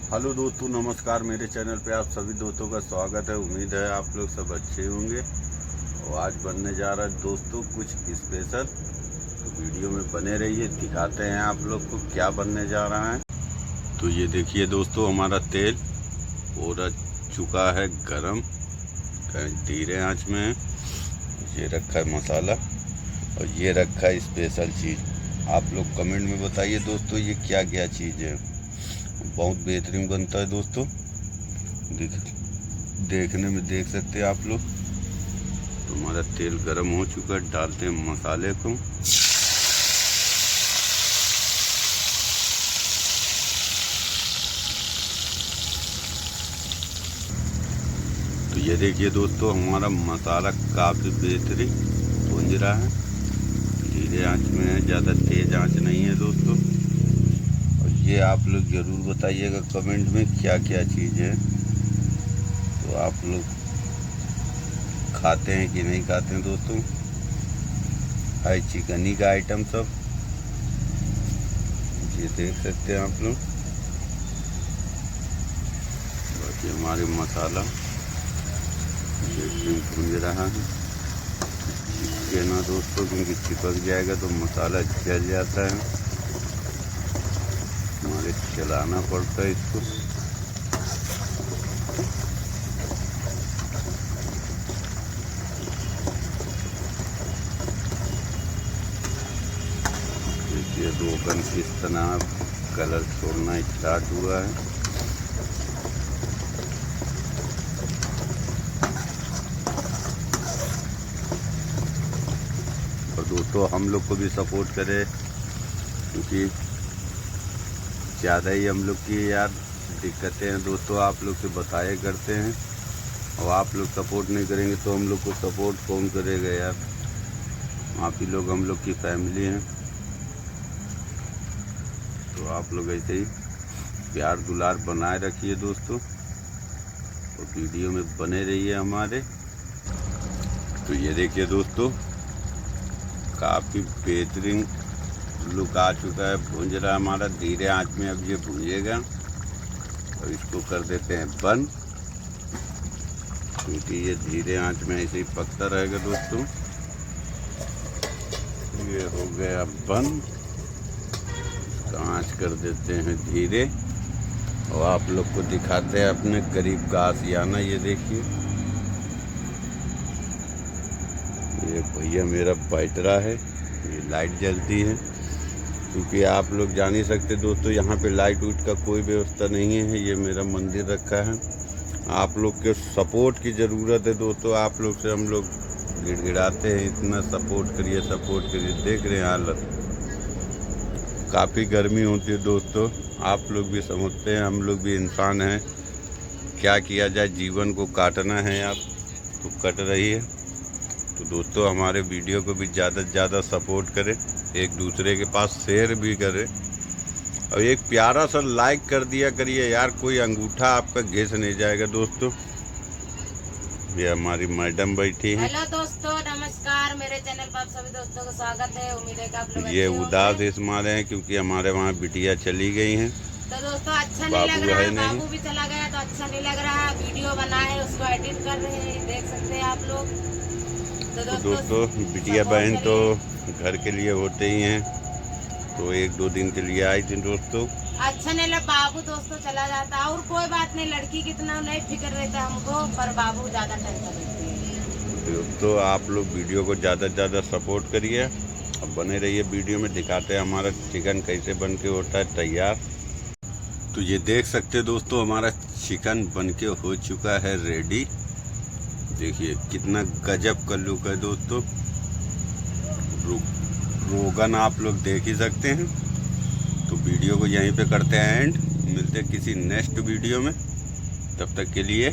Hello दोस्तों, नमस्कार। मेरे चैनल पे आप सभी दोस्तों का स्वागत है। उम्मीद है आप लोग सब अच्छे होंगे। और आज बनने जा रहा है दोस्तों कुछ स्पेशल, तो वीडियो में बने रहिए। दिखाते हैं आप लोग को क्या बनने जा रहा है। तो ये देखिए दोस्तों, हमारा तेल हो चुका है गरम, धीरे आंच में है। ये रखा है मसाला और ये रखा है स्पेशल चीज़। आप लोग कमेंट में बताइए दोस्तों ये क्या क्या चीज़ है। बहुत बेहतरीन बनता है दोस्तों, देखने में देख सकते हैं आप लोग। तो हमारा तेल गरम हो चुका है, डालते हैं मसाले को। तो ये देखिए दोस्तों, हमारा मसाला काफ़ी बेहतरीन भुन रहा है। धीरे आंच में है, ज़्यादा तेज आंच नहीं है दोस्तों। ये आप लोग ज़रूर बताइएगा कमेंट में क्या क्या चीज़ है। तो आप लोग खाते हैं कि नहीं खाते हैं दोस्तों। है चिकन ही का आइटम सब, ये देख सकते हैं आप लोग। बाकी हमारे मसाला ये भून रहा है। चिपके ना दोस्तों, क्योंकि चिपक जाएगा तो मसाला जल जाता है। हमारे चलाना पड़ता है इसको। देखिए रोगन किस तरह कलर छोड़ना स्टार्ट हुआ है। और दोस्तों हम लोग को भी सपोर्ट करें, क्योंकि ज़्यादा ही हम लोग की यार दिक्कतें हैं दोस्तों, आप लोग से बताया करते हैं। और आप लोग सपोर्ट नहीं करेंगे तो हम लोग को सपोर्ट कौन करेगा यार। आप ही लोग हम लोग की फैमिली हैं। तो आप लोग ऐसे ही प्यार दुलार बनाए रखिए दोस्तों, और वीडियो में बने रहिए हमारे। तो ये देखिए दोस्तों, काफ़ी बेहतरीन लुक आ चुका है। भुंज रहा है हमारा धीरे आंच में। अब ये भुंजेगा और इसको कर देते हैं बंद, क्योंकि ये धीरे आंच में ऐसे ही पकता रहेगा दोस्तों। ये हो गया बंद, इसका आंच कर देते हैं धीरे। और आप लोग को दिखाते हैं अपने करीब का आशियाना। ये देखिए, ये भैया मेरा बैटरा है, ये लाइट जलती है, क्योंकि आप लोग जान ही सकते दोस्तों यहाँ पे लाइट उइट का कोई व्यवस्था नहीं है। ये मेरा मंदिर रखा है। आप लोग के सपोर्ट की ज़रूरत है दोस्तों। आप लोग से हम लोग गिड़गिड़ाते हैं, इतना सपोर्ट करिए सपोर्ट करिए। देख रहे हैं हालत, काफ़ी गर्मी होती है दोस्तों। आप लोग भी समझते हैं, हम लोग भी इंसान हैं। क्या किया जाए, जीवन को काटना है आप तो कट रही है। तो दोस्तों हमारे वीडियो को भी ज़्यादा से ज़्यादा सपोर्ट करें, एक दूसरे के पास शेयर भी करें, और एक प्यारा सा लाइक कर दिया करिए यार। कोई अंगूठा आपका घिस नहीं जाएगा दोस्तों। ये हमारी मैडम बैठी है। हेलो दोस्तों, नमस्कार। मेरे चैनल पर आप सभी दोस्तों का स्वागत है। उम्मीद है कि आप लोग ये उदास इस मारे हैं क्योंकि हमारे वहाँ बिटिया चली गई हैं। तो दोस्तों अच्छा नहीं लग रहा है, बाबू भी चला गया तो अच्छा नहीं लग रहा है। वीडियो बनाए उसको एडिट कर रहे हैं, देख सकते हैं आप लोग। तो दोस्तों बिटिया बहन तो घर के लिए होते ही हैं, तो एक दो दिन के लिए आई थी दोस्तों। अच्छा नहीं लगा, बाबू दोस्तों चला जाता। और कोई बात नहीं, लड़की कितना नहीं फिक्र रहता हमको, पर बाबू ज्यादा टेंशन रहती है। तो आप लोग वीडियो को ज़्यादा से ज़्यादा सपोर्ट करिए और बने रहिए। वीडियो में दिखाते हैं हमारा चिकन कैसे बन के होता है तैयार। तो ये देख सकते हैं दोस्तों, हमारा चिकन बन के हो चुका है रेडी। देखिए कितना गजब का लुक है दोस्तों। रोगन आप लोग देख ही सकते हैं। तो वीडियो को यहीं पे करते हैं एंड, मिलते हैं किसी नेक्स्ट वीडियो में। तब तक के लिए